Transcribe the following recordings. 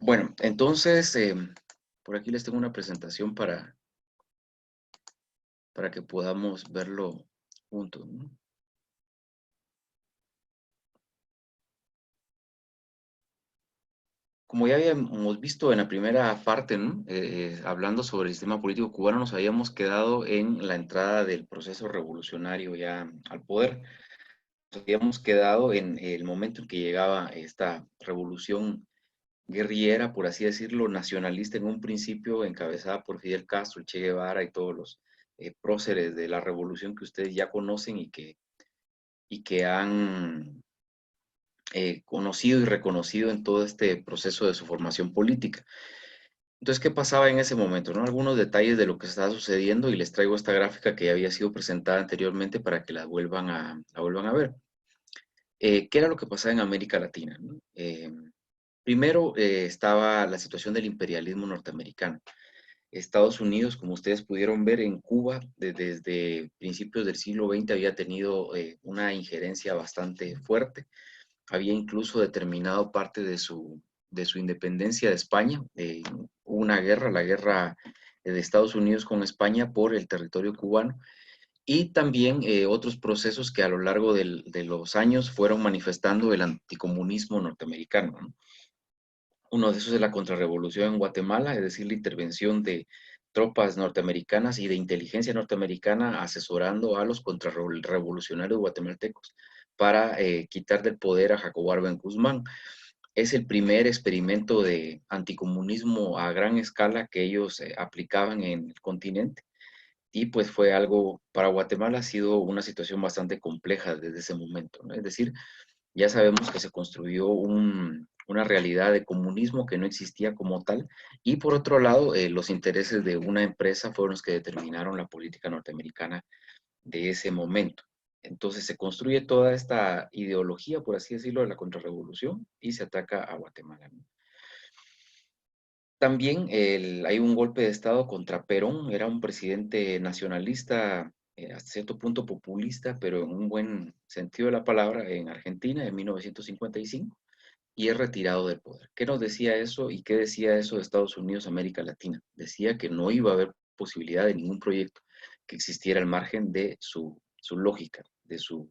Bueno, entonces, por aquí les tengo una presentación para que podamos verlo juntos, ¿no? Como ya habíamos visto en la primera parte, ¿no? Hablando sobre el sistema político cubano, nos habíamos quedado en la entrada del proceso revolucionario ya al poder. Nos habíamos quedado en el momento en que llegaba esta revolución guerrillera, por así decirlo, nacionalista en un principio, encabezada por Fidel Castro, Che Guevara y todos los próceres de la revolución que ustedes ya conocen y que han conocido y reconocido en todo este proceso de su formación política. Entonces, ¿qué pasaba en ese momento? ¿No? Algunos detalles de lo que estaba sucediendo y les traigo esta gráfica que ya había sido presentada anteriormente para que la vuelvan a ver. ¿Qué era lo que pasaba en América Latina? ¿No? Primero estaba la situación del imperialismo norteamericano. Estados Unidos, como ustedes pudieron ver en Cuba, desde principios del siglo XX había tenido una injerencia bastante fuerte. Había incluso determinado parte de su independencia de España. Hubo una guerra, la guerra de Estados Unidos con España por el territorio cubano. Y también otros procesos que a lo largo de los años fueron manifestando el anticomunismo norteamericano, ¿no? Uno de esos es la contrarrevolución en Guatemala, es decir, la intervención de tropas norteamericanas y de inteligencia norteamericana asesorando a los contrarrevolucionarios guatemaltecos para quitar del poder a Jacobo Arbenz Guzmán. Es el primer experimento de anticomunismo a gran escala que ellos aplicaban en el continente y pues fue algo, para Guatemala ha sido una situación bastante compleja desde ese momento, ¿no? Es decir, ya sabemos que se construyó una realidad de comunismo que no existía como tal, y por otro lado, los intereses de una empresa fueron los que determinaron la política norteamericana de ese momento. Entonces se construye toda esta ideología, por así decirlo, de la contrarrevolución y se ataca a Guatemala, ¿no? También hay un golpe de Estado contra Perón, era un presidente nacionalista, hasta cierto punto populista, pero en un buen sentido de la palabra, en Argentina en 1955, y es retirado del poder. ¿Qué nos decía eso y qué decía eso de Estados Unidos, América Latina? Decía que no iba a haber posibilidad de ningún proyecto que existiera al margen de su lógica, de su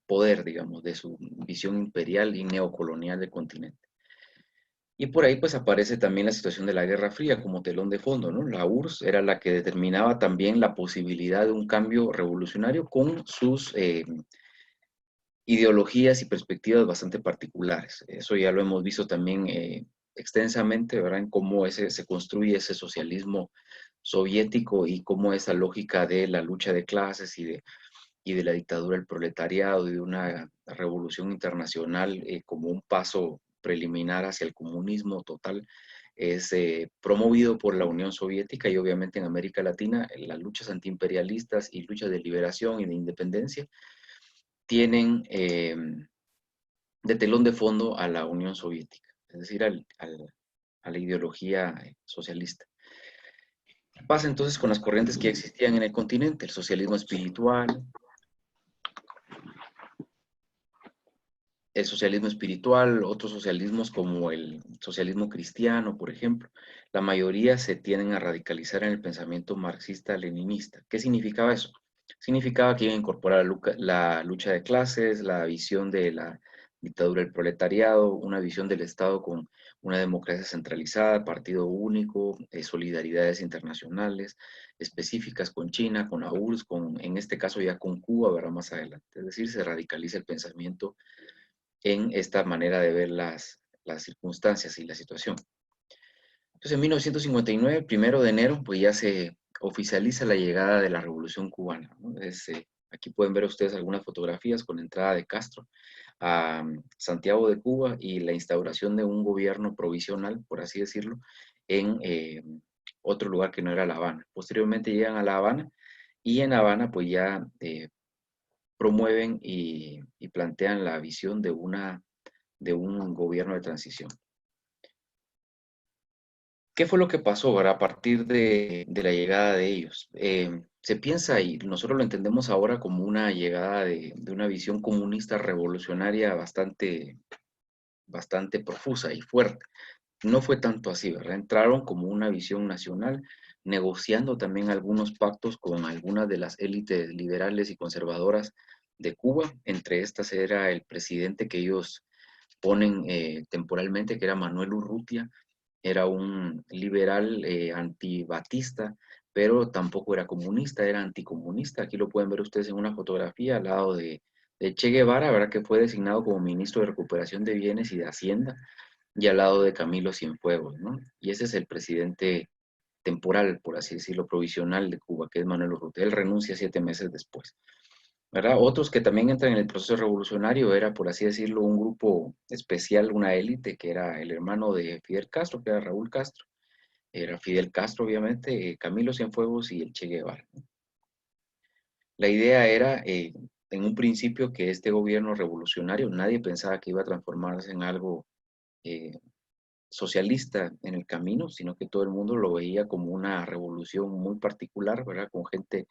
poder, digamos, de su visión imperial y neocolonial del continente. Y por ahí pues aparece también la situación de la Guerra Fría como telón de fondo, ¿no? La URSS era la que determinaba también la posibilidad de un cambio revolucionario con sus ideologías y perspectivas bastante particulares. Eso ya lo hemos visto también extensamente, ¿verdad? En cómo se construye ese socialismo soviético y cómo esa lógica de la lucha de clases y de la dictadura del proletariado y de una revolución internacional como un paso preliminar hacia el comunismo total es promovido por la Unión Soviética y obviamente en América Latina las luchas antiimperialistas y luchas de liberación y de independencia tienen de telón de fondo a la Unión Soviética, es decir, a la ideología socialista. ¿Qué pasa entonces con las corrientes que existían en el continente? El socialismo espiritual, otros socialismos como el socialismo cristiano, por ejemplo. La mayoría se tienden a radicalizar en el pensamiento marxista-leninista. ¿Qué significaba eso? Significaba que iba a incorporar la lucha de clases, la visión de la dictadura del proletariado, una visión del Estado con una democracia centralizada, partido único, solidaridades internacionales específicas con China, con la URSS, en este caso ya con Cuba, verá más adelante. Es decir, se radicaliza el pensamiento en esta manera de ver las circunstancias y la situación. Entonces, en 1959, 1 de enero, pues ya se oficializa la llegada de la Revolución Cubana, ¿no? Aquí pueden ver ustedes algunas fotografías con la entrada de Castro a Santiago de Cuba y la instauración de un gobierno provisional, por así decirlo, en otro lugar que no era La Habana. Posteriormente llegan a La Habana y en La Habana pues ya promueven y plantean la visión de un gobierno de transición. ¿Qué fue lo que pasó, verdad, a partir de la llegada de ellos? Se piensa, y nosotros lo entendemos ahora como una llegada de una visión comunista revolucionaria bastante bastante profusa y fuerte. No fue tanto así, ¿verdad? Entraron como una visión nacional, negociando también algunos pactos con algunas de las élites liberales y conservadoras de Cuba. Entre estas era el presidente que ellos ponen temporalmente, que era Manuel Urrutia. Era un liberal antibatista, pero tampoco era comunista, era anticomunista. Aquí lo pueden ver ustedes en una fotografía al lado de Che Guevara, ¿verdad? Que fue designado como ministro de Recuperación de Bienes y de Hacienda, y al lado de Camilo Cienfuegos, ¿no? Y ese es el presidente temporal, por así decirlo, provisional de Cuba, que es Manuel Urrutia. Él renuncia 7 meses después, ¿verdad? Otros que también entran en el proceso revolucionario era, por así decirlo, un grupo especial, una élite, que era el hermano de Fidel Castro, que era Raúl Castro. Era Fidel Castro, obviamente, Camilo Cienfuegos y el Che Guevara. La idea era, en un principio, que este gobierno revolucionario, nadie pensaba que iba a transformarse en algo eh, socialista en el camino, sino que todo el mundo lo veía como una revolución muy particular, ¿verdad? Con gente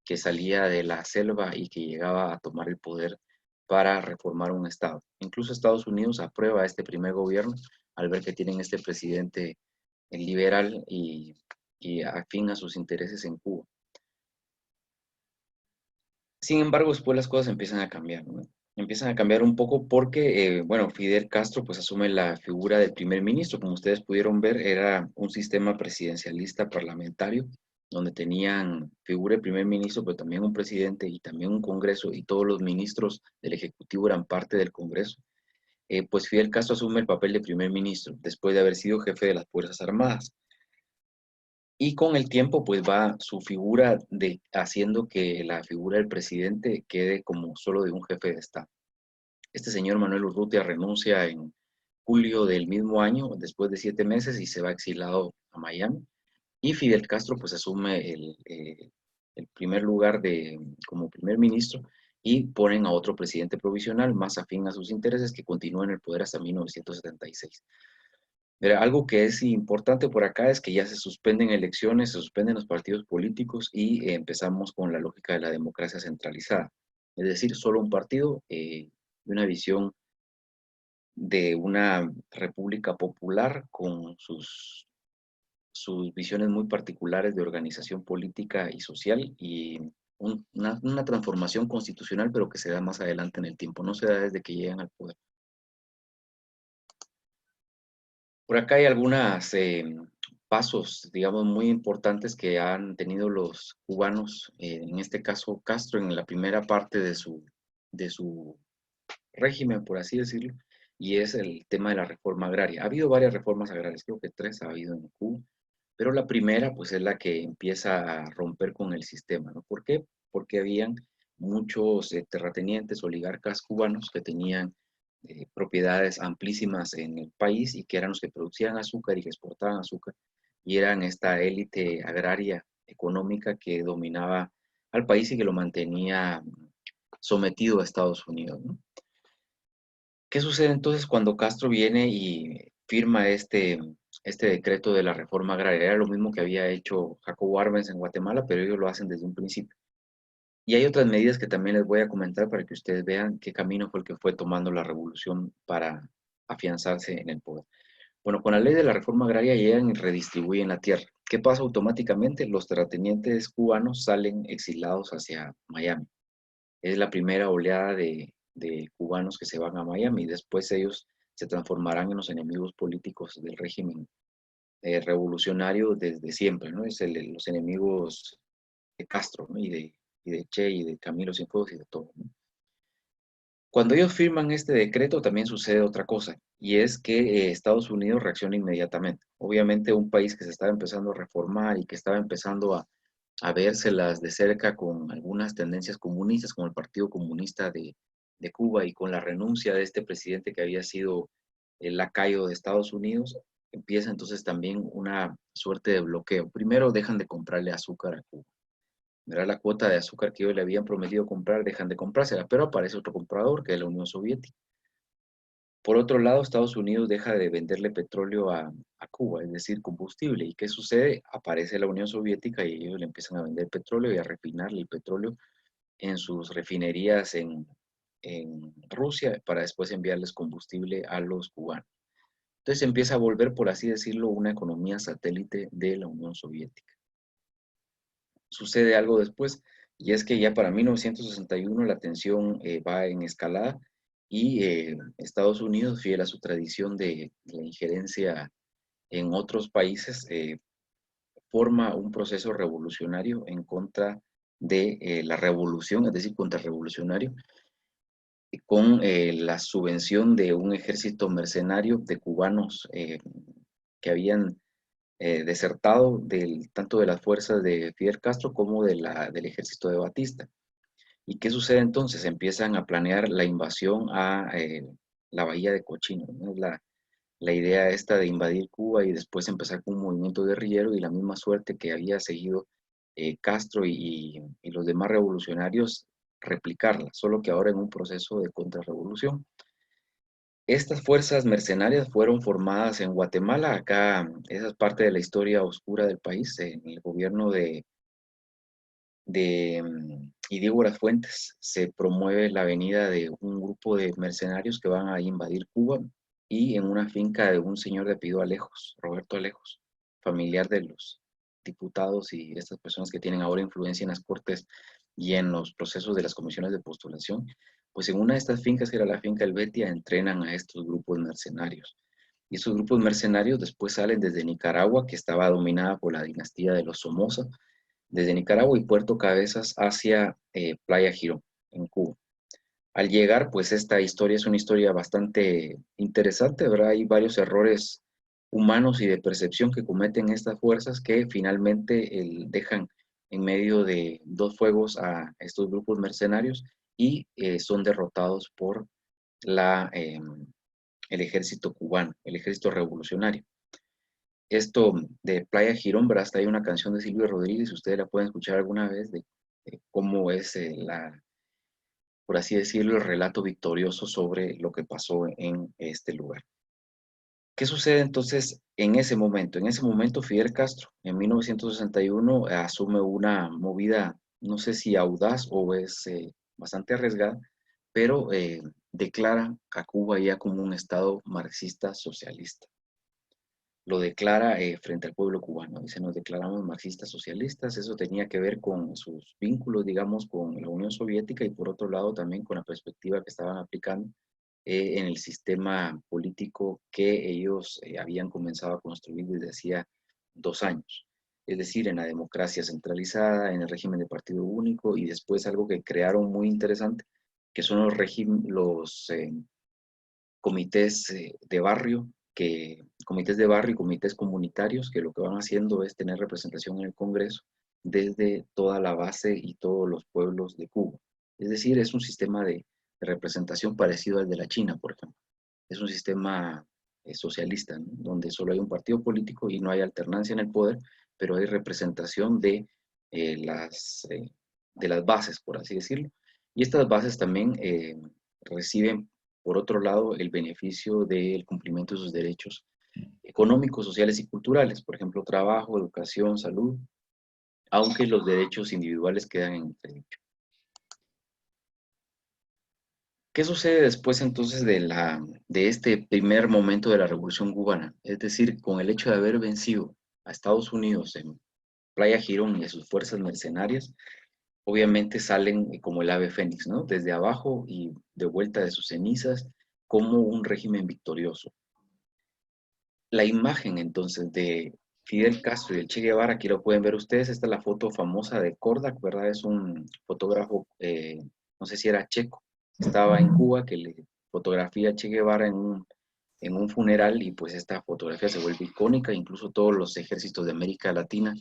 que salía de la selva y que llegaba a tomar el poder para reformar un Estado. Incluso Estados Unidos aprueba este primer gobierno al ver que tienen este presidente liberal y afín a sus intereses en Cuba. Sin embargo, después las cosas empiezan a cambiar, ¿no? Empiezan a cambiar un poco porque, bueno, Fidel Castro pues asume la figura del primer ministro. Como ustedes pudieron ver, era un sistema presidencialista parlamentario, donde tenían figura de primer ministro, pero también un presidente y también un congreso, y todos los ministros del Ejecutivo eran parte del Congreso. Pues Fidel Castro asume el papel de primer ministro, después de haber sido jefe de las Fuerzas Armadas. Y con el tiempo, pues va su figura de haciendo que la figura del presidente quede como solo de un jefe de Estado. Este señor Manuel Urrutia renuncia en julio del mismo año, después de 7 meses, y se va exilado a Miami. Y Fidel Castro, pues asume el primer lugar como primer ministro, y ponen a otro presidente provisional más afín a sus intereses, que continúa en el poder hasta 1976. Mira, algo que es importante por acá es que ya se suspenden elecciones, se suspenden los partidos políticos y empezamos con la lógica de la democracia centralizada. Es decir, solo un partido y una visión de una república popular con sus visiones muy particulares de organización política y social, y una transformación constitucional, pero que se da más adelante en el tiempo, no se da desde que llegan al poder. Por acá hay algunos pasos, digamos, muy importantes que han tenido los cubanos, en este caso Castro, en la primera parte de su régimen, por así decirlo, y es el tema de la reforma agraria. Ha habido varias reformas agrarias, creo que 3 ha habido en Cuba, pero la primera, pues, es la que empieza a romper con el sistema, ¿no? ¿Por qué? Porque habían muchos terratenientes, oligarcas cubanos que tenían propiedades amplísimas en el país y que eran los que producían azúcar y que exportaban azúcar, y eran esta élite agraria económica que dominaba al país y que lo mantenía sometido a Estados Unidos, ¿no? ¿Qué sucede entonces cuando Castro viene y firma este decreto de la reforma agraria? Era lo mismo que había hecho Jacobo Arbenz en Guatemala, pero ellos lo hacen desde un principio. Y hay otras medidas que también les voy a comentar para que ustedes vean qué camino fue el que fue tomando la revolución para afianzarse en el poder. Bueno, con la ley de la reforma agraria llegan y redistribuyen la tierra. ¿Qué pasa automáticamente? Los terratenientes cubanos salen exilados hacia Miami. Es la primera oleada de cubanos que se van a Miami. Después ellos se transformarán en los enemigos políticos del régimen revolucionario desde siempre, ¿no? Es los enemigos de Castro, ¿no? Y de Che y de Camilo Cienfuegos y de todo, ¿no? Cuando ellos firman este decreto también sucede otra cosa, y es que Estados Unidos reacciona inmediatamente. Obviamente un país que se estaba empezando a reformar y que estaba empezando a vérselas de cerca con algunas tendencias comunistas, como el Partido Comunista de Cuba, y con la renuncia de este presidente que había sido el lacayo de Estados Unidos, empieza entonces también una suerte de bloqueo. Primero dejan de comprarle azúcar a Cuba. Era la cuota de azúcar que ellos le habían prometido comprar, dejan de comprársela, pero aparece otro comprador, que es la Unión Soviética. Por otro lado, Estados Unidos deja de venderle petróleo a Cuba, es decir, combustible. ¿Y qué sucede? Aparece la Unión Soviética y ellos le empiezan a vender petróleo y a refinarle el petróleo en sus refinerías en Rusia para después enviarles combustible a los cubanos. Entonces empieza a volver, por así decirlo, una economía satélite de la Unión Soviética. Sucede algo después, y es que ya para 1961 la tensión va en escalada y Estados Unidos, fiel a su tradición de la injerencia en otros países, forma un proceso revolucionario en contra de la revolución, es decir, contrarrevolucionario, con la subvención de un ejército mercenario de cubanos que habían desertado tanto de las fuerzas de Fidel Castro como del ejército de Batista. ¿Y qué sucede entonces? Empiezan a planear la invasión a la bahía de Cochino, ¿no? La idea esta de invadir Cuba y después empezar con un movimiento guerrillero y la misma suerte que había seguido Castro y los demás revolucionarios, replicarla, solo que ahora en un proceso de contrarrevolución. Estas fuerzas mercenarias fueron formadas en Guatemala. Acá esa es parte de la historia oscura del país. En el gobierno de Diego Fuentes se promueve la venida de un grupo de mercenarios que van a invadir Cuba y en una finca de un señor de apellido Alejos, Roberto Alejos, familiar de los diputados y estas personas que tienen ahora influencia en las cortes y en los procesos de las comisiones de postulación, pues en una de estas fincas, que era la finca El Betia, entrenan a estos grupos mercenarios. Y esos grupos mercenarios después salen desde Nicaragua, que estaba dominada por la dinastía de los Somoza, desde Nicaragua y Puerto Cabezas hacia Playa Girón, en Cuba. Al llegar, pues esta historia es una historia bastante interesante, ¿verdad? Hay varios errores humanos y de percepción que cometen estas fuerzas que finalmente dejan en medio de dos fuegos a estos grupos mercenarios y son derrotados por el ejército cubano, el ejército revolucionario. Esto de Playa Girón, ¿verdad? Hasta hay una canción de Silvio Rodríguez, ustedes la pueden escuchar alguna vez, de cómo es por así decirlo, el relato victorioso sobre lo que pasó en este lugar. ¿Qué sucede entonces en ese momento? En ese momento Fidel Castro, en 1961, asume una movida, no sé si audaz o es bastante arriesgada, pero declara a Cuba ya como un estado marxista socialista. Lo declara frente al pueblo cubano. Dice, nos declaramos marxistas socialistas. Eso tenía que ver con sus vínculos, digamos, con la Unión Soviética y por otro lado también con la perspectiva que estaban aplicando en el sistema político que ellos habían comenzado a construir desde hacía 2 años. Es decir, en la democracia centralizada, en el régimen de partido único y después algo que crearon muy interesante, que son los comités de barrio, comités de barrio y comités comunitarios, que lo que van haciendo es tener representación en el Congreso desde toda la base y todos los pueblos de Cuba. Es decir, es un sistema de representación parecido al de la China, por ejemplo. Es un sistema socialista, ¿no? Donde solo hay un partido político y no hay alternancia en el poder, pero hay representación de las bases, por así decirlo. Y estas bases también reciben, por otro lado, el beneficio del cumplimiento de sus derechos económicos, sociales y culturales, por ejemplo, trabajo, educación, salud, aunque los derechos individuales quedan en entredicho. ¿Qué sucede después entonces de este primer momento de la Revolución Cubana? Es decir, con el hecho de haber vencido a Estados Unidos en Playa Girón y a sus fuerzas mercenarias, obviamente salen como el ave fénix, ¿no? Desde abajo y de vuelta de sus cenizas, como un régimen victorioso. La imagen entonces de Fidel Castro y el Che Guevara, aquí lo pueden ver ustedes, esta es la foto famosa de Kodak, ¿verdad? Es un fotógrafo, no sé si era checo, estaba en Cuba, que le fotografía a Che Guevara en un funeral y pues esta fotografía se vuelve icónica, incluso todos los ejércitos de América Latina,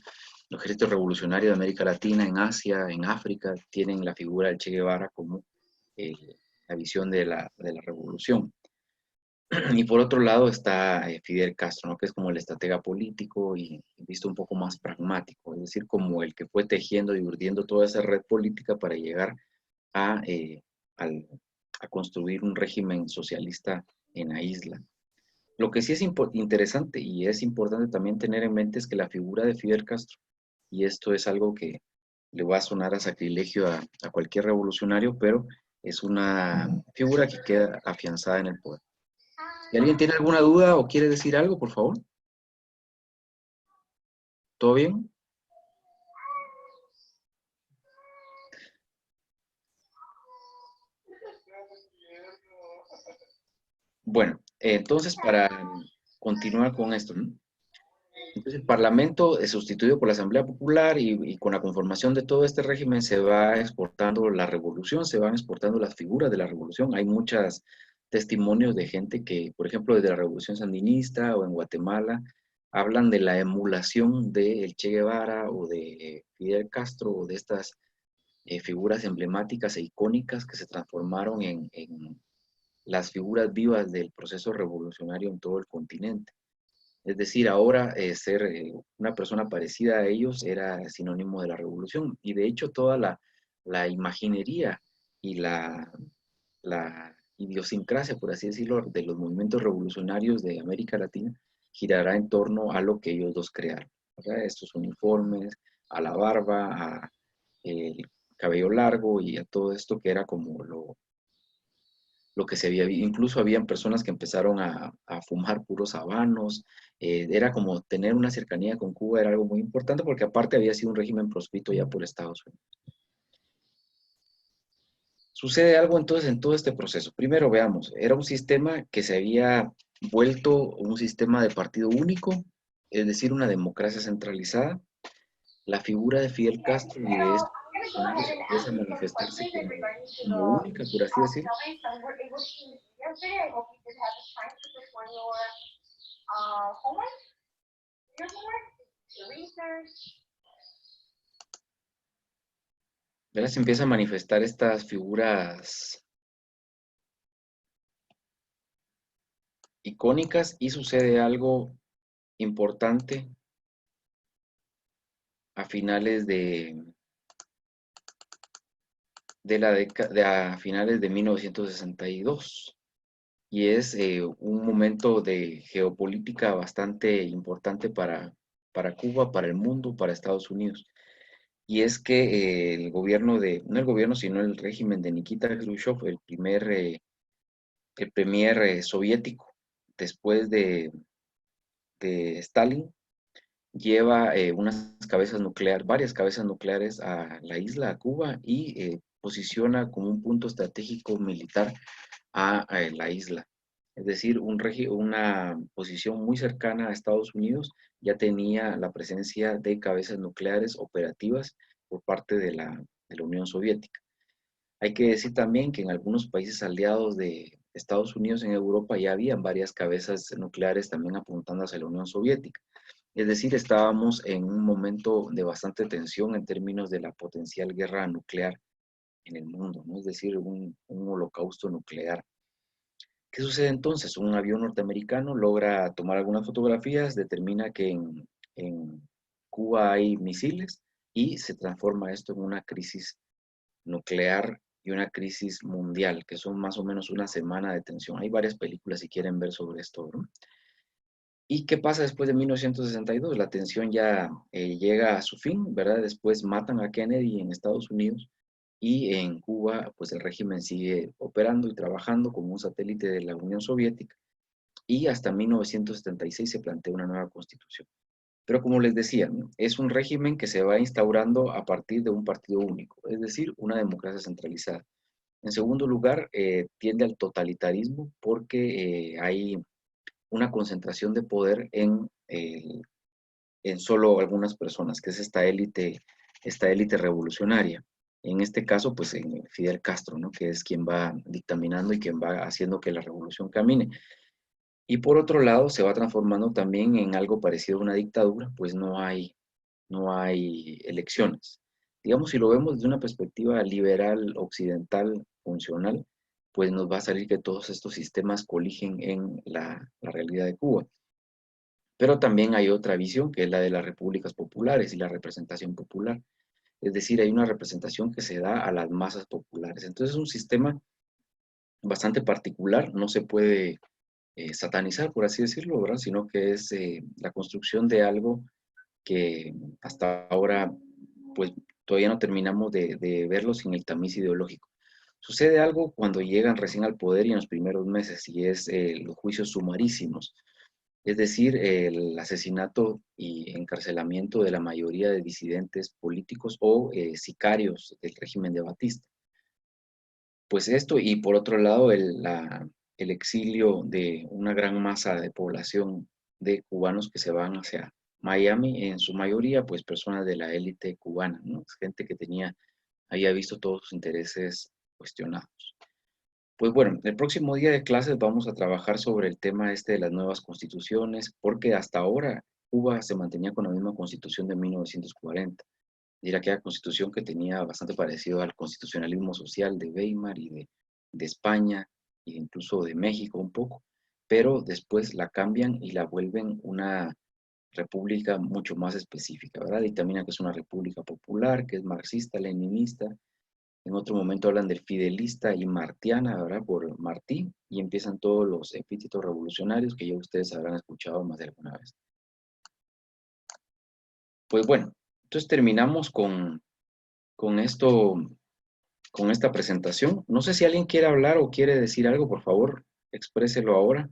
los ejércitos revolucionarios de América Latina, en Asia, en África, tienen la figura del Che Guevara como eh, la visión de la revolución. Y por otro lado está Fidel Castro, ¿no? Que es como el estratega político y visto un poco más pragmático, es decir, como el que fue tejiendo y urdiendo toda esa red política para llegar a, eh, a construir un régimen socialista en la isla. Lo que sí es interesante y es importante también tener en mente es que la figura de Fidel Castro, y esto es algo que le va a sonar a sacrilegio a cualquier revolucionario, pero Es una figura que queda afianzada en el poder. Si alguien tiene alguna duda o quiere decir algo, por favor. ¿Todo bien? Bueno, entonces para continuar con esto, ¿no? Entonces el Parlamento es sustituido por la Asamblea Popular y con la conformación de todo este régimen se va exportando la revolución, se van exportando las figuras de la revolución. Hay muchos testimonios de gente que, por ejemplo, desde la Revolución Sandinista o en Guatemala, hablan de la emulación de Che Guevara o de Fidel Castro o de estas figuras emblemáticas e icónicas que se transformaron en las figuras vivas del proceso revolucionario en todo el continente. Es decir, ahora ser una persona parecida a ellos era sinónimo de la revolución. Y de hecho toda la imaginería y la idiosincrasia, por así decirlo, de los movimientos revolucionarios de América Latina girará en torno a lo que ellos dos crearon, ¿verdad? Estos uniformes, a la barba, a el cabello largo y a todo esto que era como lo que se había, incluso habían personas que empezaron a fumar puros habanos, era como tener una cercanía con Cuba, era algo muy importante porque aparte había sido un régimen proscrito ya por Estados Unidos. Sucede algo entonces en todo este proceso. Primero veamos, era un sistema que se había vuelto un sistema de partido único, es decir, una democracia centralizada. La figura de Fidel Castro y de estos personajes empieza a manifestarse como única, por así decirlo. ¿Verdad? Se empieza a manifestar estas figuras icónicas y sucede algo importante a finales de la década, a finales de 1962. Y es un momento de geopolítica bastante importante para Cuba, para el mundo, para Estados Unidos. Y es que el gobierno no el gobierno, sino el régimen de Nikita Khrushchev, el premier soviético, después de Stalin, lleva varias cabezas nucleares a la isla, a Cuba, y posiciona como un punto estratégico militar a la isla. Es decir, una posición muy cercana a Estados Unidos ya tenía la presencia de cabezas nucleares operativas por parte de la Unión Soviética. Hay que decir también que en algunos países aliados de Estados Unidos en Europa ya habían varias cabezas nucleares también apuntando hacia la Unión Soviética. Es decir, estábamos en un momento de bastante tensión en términos de la potencial guerra nuclear en el mundo, ¿no? Es decir, un holocausto nuclear. ¿Qué sucede entonces? Un avión norteamericano logra tomar algunas fotografías, determina que en Cuba hay misiles y se transforma esto en una crisis nuclear y una crisis mundial, que son más o menos una semana de tensión. Hay varias películas si quieren ver sobre esto, ¿no? ¿Y qué pasa después de 1962? La tensión ya llega a su fin, ¿verdad? Después matan a Kennedy en Estados Unidos y en Cuba, pues el régimen sigue operando y trabajando como un satélite de la Unión Soviética y hasta 1976 se plantea una nueva constitución. Pero como les decía, ¿no? Es un régimen que se va instaurando a partir de un partido único, es decir, una democracia centralizada. En segundo lugar, tiende al totalitarismo porque hay una concentración de poder en solo algunas personas, que es esta élite revolucionaria. En este caso, pues en Fidel Castro, ¿no? Que es quien va dictaminando y quien va haciendo que la revolución camine. Y por otro lado, se va transformando también en algo parecido a una dictadura, pues no hay elecciones. Digamos, si lo vemos desde una perspectiva liberal, occidental, funcional, pues nos va a salir que todos estos sistemas coligen en la realidad de Cuba. Pero también hay otra visión, que es la de las repúblicas populares y la representación popular. Es decir, hay una representación que se da a las masas populares. Entonces es un sistema bastante particular, no se puede satanizar, por así decirlo, ¿verdad? Sino que es la construcción de algo que hasta ahora, pues todavía no terminamos de verlo sin el tamiz ideológico. Sucede algo cuando llegan recién al poder y en los primeros meses, y es los juicios sumarísimos, es decir, el asesinato y encarcelamiento de la mayoría de disidentes políticos o sicarios del régimen de Batista. Pues esto, y por otro lado, el exilio de una gran masa de población de cubanos que se van hacia Miami, en su mayoría, pues personas de la élite cubana, ¿no? Gente que había visto todos sus intereses cuestionados. Pues bueno, el próximo día de clases vamos a trabajar sobre el tema este de las nuevas constituciones, porque hasta ahora Cuba se mantenía con la misma constitución de 1940. Era aquella constitución que tenía bastante parecido al constitucionalismo social de Weimar y de España, e incluso de México un poco, pero después la cambian y la vuelven una república mucho más específica, ¿verdad? Dictaminan que es una república popular, que es marxista, leninista. En otro momento hablan del fidelista y martiana, ¿verdad? Por Martí, y empiezan todos los epítetos revolucionarios que ya ustedes habrán escuchado más de alguna vez. Pues bueno, entonces terminamos con esto, con esta presentación. No sé si alguien quiere hablar o quiere decir algo, por favor, expréselo ahora.